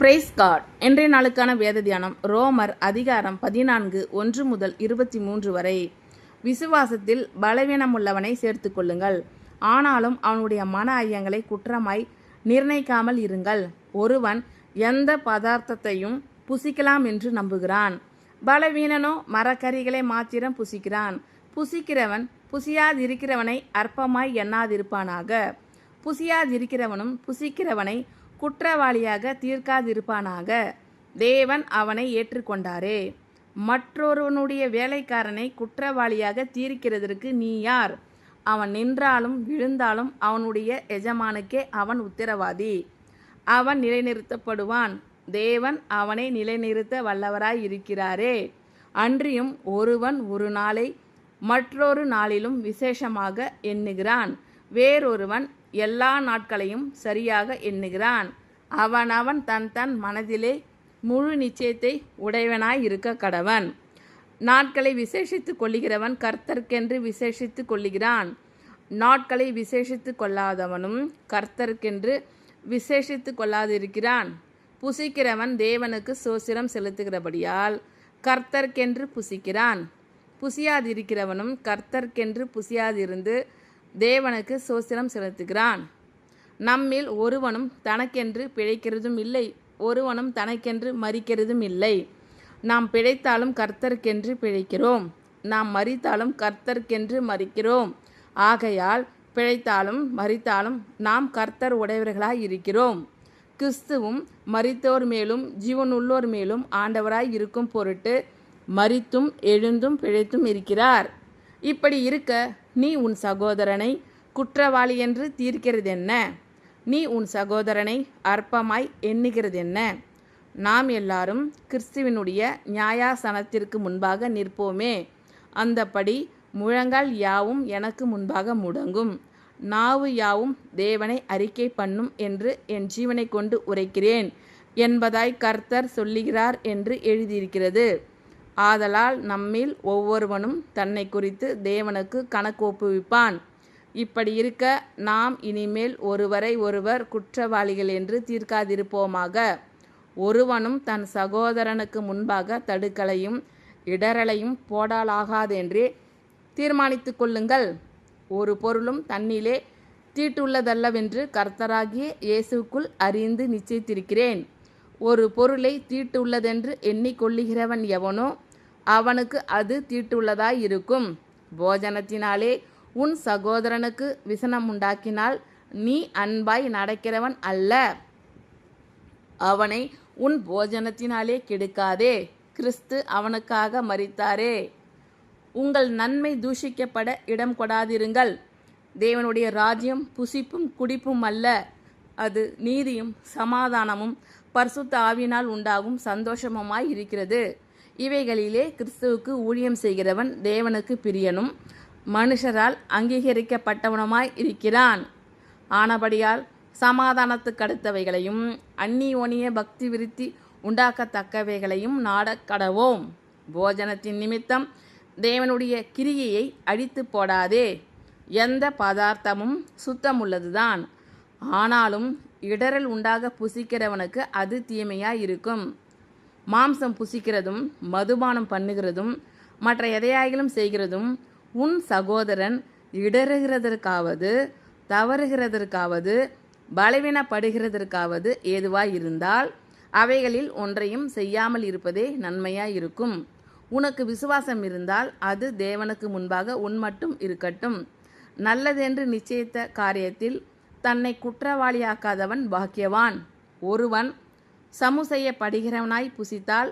Price God. இன்றைய நாளுக்கான வேத தியானம் ரோமர் அதிகாரம் 14 1 முதல் 23 வரை. விசுவாசத்தில் பலவீனமுள்ளவனை சேர்த்து கொள்ளுங்கள், ஆனாலும் அவனுடைய மன ஐயங்களை குற்றமாய் நிர்ணயிக்காமல் இருங்கள். ஒருவன் எந்த பதார்த்தத்தையும் புசிக்கலாம் என்று நம்புகிறான், பலவீனனோ மரக்கறிகளை மாத்திரம் புசிக்கிறான். புசிக்கிறவன் புசியாதிருக்கிறவனை அற்பமாய் எண்ணாதிருப்பானாக. புசியாதிருக்கிறவனும் புசிக்கிறவனை குற்றவாளியாக தீர்க்காதிருப்பானாக. தேவன் அவனை ஏற்றுக்கொண்டாரே. மற்றொருவனுடைய வேலைக்காரனை குற்றவாளியாக தீர்க்கிறதற்கு நீ யார்? அவன் நின்றாலும் விழுந்தாலும் அவனுடைய எஜமானுக்கே அவன் உத்தரவாதி. அவன் நிலைநிறுத்தப்படுவான். தேவன் அவனை நிலைநிறுத்த வல்லவராய் இருக்கிறாரே. அன்றியும் ஒருவன் ஒரு நாளை மற்றொரு நாளிலும் விசேஷமாக எண்ணுகிறான், வேறொருவன் எல்லா நாட்களையும் சரியாக எண்ணுகிறான். அவனவன் தன் தன் மனதிலே முழு நிச்சயத்தை உடையவனாய் இருக்க கடவன். நாட்களை விசேஷித்து கொள்ளுகிறவன் கர்த்தர்க்கென்று விசேஷித்து கொள்ளுகிறான். நாட்களை விசேஷித்து கொள்ளாதவனும் கர்த்தர்க்கென்று விசேஷித்து கொள்ளாதிருக்கிறான். புசிக்கிறவன் தேவனுக்கு சோத்திரம் செலுத்துகிறபடியால் கர்த்தர்க்கென்று புசிக்கிறான். புசியாதிருக்கிறவனும் கர்த்தர்க்கென்று புசியாதிருந்து தேவனுக்கு சோத்திரம் செலுத்துகிறான். நம்மில் ஒருவனும் தனக்கென்று பிழைக்கிறதும் இல்லை, ஒருவனும் தனக்கென்று மரிக்கிறதும் இல்லை. நாம் பிழைத்தாலும் கர்த்தர்க்கென்று பிழைக்கிறோம், நாம் மரித்தாலும் கர்த்தர்க்கென்று மரிக்கிறோம். ஆகையால் பிழைத்தாலும் மரித்தாலும் நாம் கர்த்தர் உடையவர்களாய் இருக்கிறோம். கிறிஸ்துவும் மரித்தோர் மேலும் ஜீவனுள்ளோர் மேலும் ஆண்டவராய் இருக்கும் பொருட்டு மரித்தும் எழுந்தும் பிழைத்தும் இருக்கிறார். இப்படி இருக்க நீ உன் சகோதரனை குற்றவாளி என்று தீர்க்கிறதென்ன? நீ உன் சகோதரனை அற்பமாய் எண்ணுகிறதென்ன? நாம் எல்லாரும் கிறிஸ்துவினுடைய நியாயாசனத்திற்கு முன்பாக நிற்போமே. அந்தப்படி முழங்கால் யாவும் எனக்கு முன்பாக முடங்கும், நாவு யாவும் தேவனை அறிக்கை பண்ணும் என்று என் ஜீவனை கொண்டு உரைக்கிறேன் என்பதாய் கர்த்தர் சொல்லுகிறார் என்று எழுதியிருக்கிறது. ஆதலால் நம்மில் ஒவ்வொருவனும் தன்னை குறித்து தேவனுக்கு கணக்கு ஒப்புவிப்பான். இப்படி இருக்க நாம் இனிமேல் ஒருவரை ஒருவர் குற்றவாளிகள் என்று தீர்க்காதிருப்போமாக. ஒருவனும் தன் சகோதரனுக்கு முன்பாக தடுக்கலையும் இடரலையும் போடலாகாதென்றே தீர்மானித்து கொள்ளுங்கள். ஒரு பொருளும் தன்னிலே தீட்டுள்ளதல்லவென்று கர்த்தராகிய இயேசுக்குள் அறிந்து நிச்சயித்திருக்கிறேன். ஒரு பொருளை தீட்டுள்ளதென்று எண்ணிக்கொள்ளுகிறவன் எவனோ அவனுக்கு அது தீட்டுள்ளதாய் இருக்கும். போஜனத்தினாலே உன் சகோதரனுக்கு விசனம் உண்டாக்கினால் நீ அன்பாய் நடக்கிறவன் அல்ல. அவனை உன் போஜனத்தினாலே கெடுக்காதே. கிறிஸ்து அவனுக்காக மரித்தாரே. உங்கள் நன்மை தூஷிக்கப்பட இடம் கொடாதிருங்கள். தேவனுடைய ராஜ்யம் புசிப்பும் குடிப்பும் அல்ல, அது நீதியும் சமாதானமும் பரிசுத்த ஆவியினால் உண்டாகும் சந்தோஷமுமாய் இருக்கிறது. இவைகளிலே கிறிஸ்துவுக்கு ஊழியம் செய்கிறவன் தேவனுக்கு பிரியனும் மனுஷரால் அங்கீகரிக்கப்பட்டவனுமாய் இருக்கிறான். ஆனபடியால் சமாதானத்துக்கு அடுத்தவைகளையும் அந்நியோனிய பக்தி விருத்தி உண்டாக்கத்தக்கவைகளையும் நாடக் கடவோம். போஜனத்தின் நிமித்தம் தேவனுடைய கிரியையை அழித்து போடாதே. எந்த பதார்த்தமும் சுத்தமுள்ளதுதான், ஆனாலும் இடரல் உண்டாக புசிக்கிறவனுக்கு அது தீமையாய் இருக்கும். மாம்சம் புசிக்கிறதும் மதுபானம் பண்ணுகிறதும் மற்ற எதையாயிலும் செய்கிறதும் உன் சகோதரன் இடறுகிறதற்காவது தவறுகிறதற்காவது பலவீனப்படுகிறதற்காவது ஏதுவாய் இருந்தால் அவைகளில் ஒன்றையும் செய்யாமல் இருப்பதே நன்மையாயிருக்கும். உனக்கு விசுவாசம் இருந்தால் அது தேவனுக்கு முன்பாக உன் மட்டும் இருக்கட்டும். நல்லதென்று நிச்சயித்த காரியத்தில் தன்னை குற்றவாளியாக்காதவன் பாக்கியவான். ஒருவன் சமுசெய்யப்படுகிறவனாய் புசித்தால்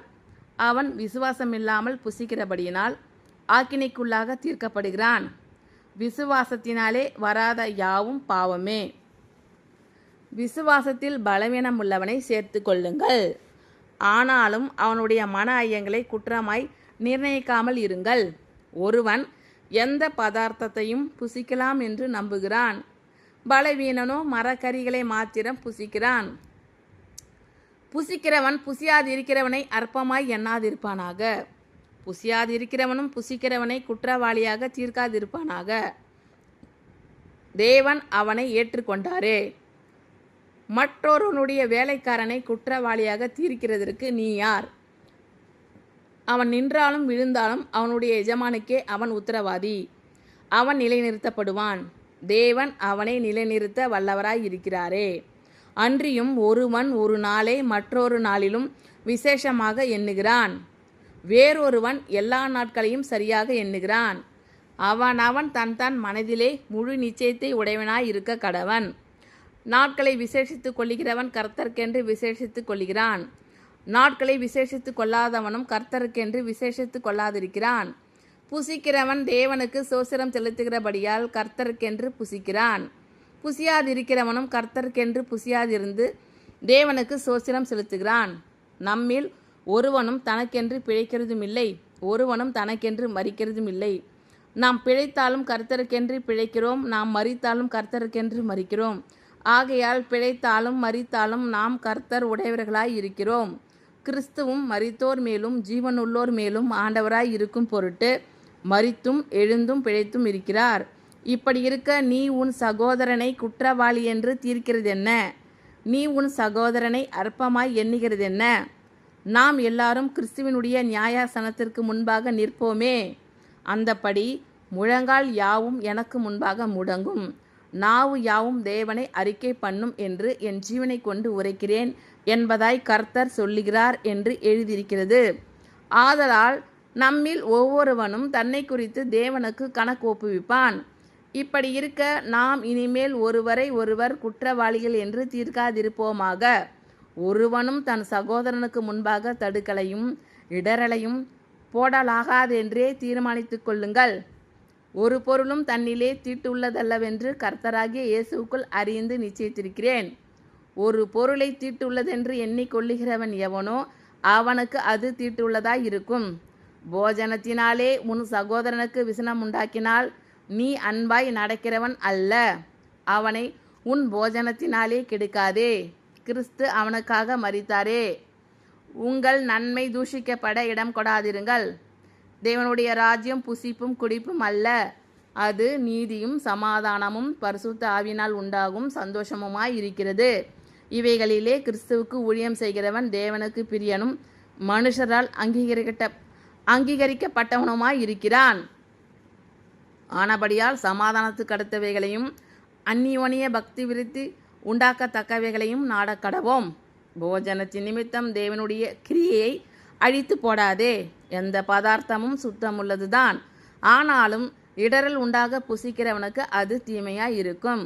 அவன் விசுவாசமில்லாமல் புசிக்கிறபடியினால் ஆக்கினைக்குள்ளாக தீர்க்கப்படுகிறான். விசுவாசத்தினாலே வராத யாவும் பாவமே. விசுவாசத்தில் பலவீனமுள்ளவனை சேர்த்து கொள்ளுங்கள், ஆனாலும் அவனுடைய மன ஐயங்களை குற்றமாய் நிர்ணயிக்காமல் இருங்கள். ஒருவன் எந்த பதார்த்தத்தையும் புசிக்கலாம் என்று நம்புகிறான், பலவீனனோ மரக்கறிகளை மாத்திரம் புசிக்கிறான். புசிக்கிறவன் புசியாதிருக்கிறவனை அற்பமாய் எண்ணாதிருப்பானாக. புசியாதிருக்கிறவனும் புசிக்கிறவனை குற்றவாளியாக தீர்க்காதிருப்பானாக. தேவன் அவனை ஏற்றுக்கொண்டாரே. மற்றொருவனுடைய வேலைக்காரனை குற்றவாளியாக தீர்க்கிறதற்கு நீ யார்? அவன் நின்றாலும் விழுந்தாலும் அவனுடைய எஜமானுக்கே அவன் உத்தரவாதி. அவன் நிலைநிறுத்தப்படுவான். தேவன் அவனை நிலைநிறுத்த வல்லவராய் இருக்கிறாரே. அன்றியும் ஒருவன் ஒரு நாளை மற்றொரு நாளிலும் விசேஷமாக எண்ணுகிறான். வேறொருவன் எல்லா நாட்களையும் சரியாக எண்ணுகிறான். அவன் தன் மனதிலே முழு நிச்சயத்தை உடையவனாய் இருக்க கடவன். நாட்களை விசேஷித்து கொள்ளுகிறவன் கர்த்தருக்கென்று விசேஷித்து கொள்ளுகிறான். நாட்களை விசேஷித்து கொள்ளாதவனும் கர்த்தருக்கென்று விசேஷித்து கொள்ளாதிருக்கிறான். புசிக்கிறவன் தேவனுக்கு சோத்திரம் செலுத்துகிறபடியால் கர்த்தருக்கென்று புசிக்கிறான். புசியாதிருக்கிறவனும் கர்த்தருக்கென்று புசியாதிருந்து தேவனுக்கு சோத்திரம் செலுத்துகிறான். நம்மில் ஒருவனும் தனக்கென்று பிழைக்கிறதும் இல்லை, ஒருவனும் தனக்கென்று மரிக்கிறதும் இல்லை. நாம் பிழைத்தாலும் கர்த்தருக்கென்று பிழைக்கிறோம், நாம் மரித்தாலும் கர்த்தருக்கென்று மரிக்கிறோம். ஆகையால் பிழைத்தாலும் மரித்தாலும் நாம் கர்த்தர் உடையவர்களாய் இருக்கிறோம். கிறிஸ்துவும் மரித்தோர் மேலும் ஜீவனுள்ளோர் மேலும் ஆண்டவராய் இருக்கும் பொருட்டு மரித்தும் எழுந்தும் பிழைத்தும் இருக்கிறார். இப்படி இருக்க நீ உன் சகோதரனை குற்றவாளி என்று தீர்க்கிறதென்ன? நீ உன் சகோதரனை அற்பமாய் எண்ணுகிறதென்ன? நாம் எல்லாரும் கிறிஸ்துவினுடைய நியாயாசனத்திற்கு முன்பாக நிற்போமே. அந்தப்படி முழங்கால் யாவும் எனக்கு முன்பாக முடங்கும், நாவு யாவும் தேவனை அறிக்கை பண்ணும் என்று என் ஜீவனை கொண்டு உரைக்கிறேன் என்பதாய் கர்த்தர் சொல்லுகிறார் என்று எழுதியிருக்கிறது. ஆதலால் நம்மில் ஒவ்வொருவனும் தன்னை குறித்து தேவனுக்கு கணக்கு ஒப்புவிப்பான். இப்படி இருக்க நாம் இனிமேல் ஒருவரை ஒருவர் குற்றவாளிகள் என்று தீர்க்காதிருப்போமாக. ஒருவனும் தன் சகோதரனுக்கு முன்பாக தடுக்கலையும் இடரலையும் போடலாகாதென்றே தீர்மானித்து கொள்ளுங்கள். ஒரு பொருளும் தன்னிலே தீட்டுள்ளதல்லவென்று கர்த்தராகிய இயேசுவுக்குள் அறிந்து நிச்சயித்திருக்கிறேன். ஒரு பொருளை தீட்டுள்ளதென்று எண்ணிக்கொள்ளுகிறவன் எவனோ அவனுக்கு அது தீட்டுள்ளதாய் இருக்கும். போஜனத்தினாலே உன் சகோதரனுக்கு விசனம் உண்டாக்கினால் நீ அன்பாய் நடக்கிறவன் அல்ல. அவனை உன் போஜனத்தினாலே கெடுக்காதே. கிறிஸ்து அவனுக்காக மரித்தாரே. உங்கள் நன்மை தூஷிக்கப்பட இடம் கொடாதிருங்கள். தேவனுடைய ராஜ்யம் புசிப்பும் குடிப்பும் அல்ல, அது நீதியும் சமாதானமும் பரிசுத்த ஆவியினால் உண்டாகும் சந்தோஷமுமாய் இருக்கிறது. இவைகளிலே கிறிஸ்துவுக்கு ஊழியம் செய்கிறவன் தேவனுக்கு பிரியனும் மனுஷரால் அங்கீகரிக்கப்பட்டவனுமாய் இருக்கிறான். ஆனபடியால் சமாதானத்துக்கு அடுத்தவைகளையும் அந்நியோனிய பக்தி விருத்தி உண்டாக்கத்தக்கவைகளையும் நாடக்கடவோம். போஜனத்தின் நிமித்தம் தேவனுடைய கிரியையை அழித்து போடாதே. எந்த பதார்த்தமும் சுத்தமுள்ளதுதான், ஆனாலும் இடரல் உண்டாக புசிக்கிறவனுக்கு அது தீமையாய் இருக்கும்.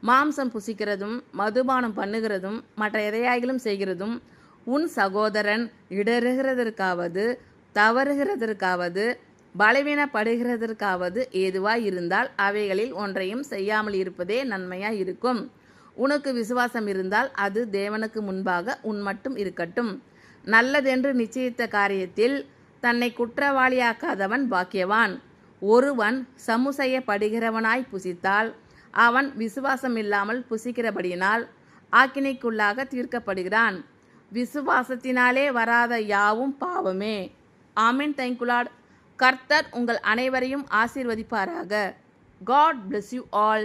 மாம்சம் புசிக்கிறதும் மதுபானம் பண்ணுகிறதும் மற்ற எதையாகிலும் செய்கிறதும் உன் சகோதரன் இடறுகிறதற்காவது தவறுகிறதற்காவது பலவீனப்படுகிறதற்காவது ஏதுவாய் இருந்தால் அவைகளில் ஒன்றையும் செய்யாமல் இருப்பதே நன்மையாய் இருக்கும். உனக்கு விசுவாசம் இருந்தால் அது தேவனுக்கு முன்பாக உன் மட்டும் இருக்கட்டும். நல்லதென்று நிச்சயித்த காரியத்தில் தன்னை குற்றவாளியாக்காதவன் பாக்கியவான். ஒருவன் சமுசெய்யப்படுகிறவனாய் புசித்தால் அவன் விசுவாசம் இல்லாமல் புசிக்கிறபடியினால் ஆக்கினைக்குள்ளாக தீர்க்கப்படுகிறான். விசுவாசத்தினாலே வராத யாவும் பாவமே. ஆமென். Thank you Lord. கர்த்தர் உங்கள் அனைவரையும் ஆசீர்வதிப்பாராக. God bless you all.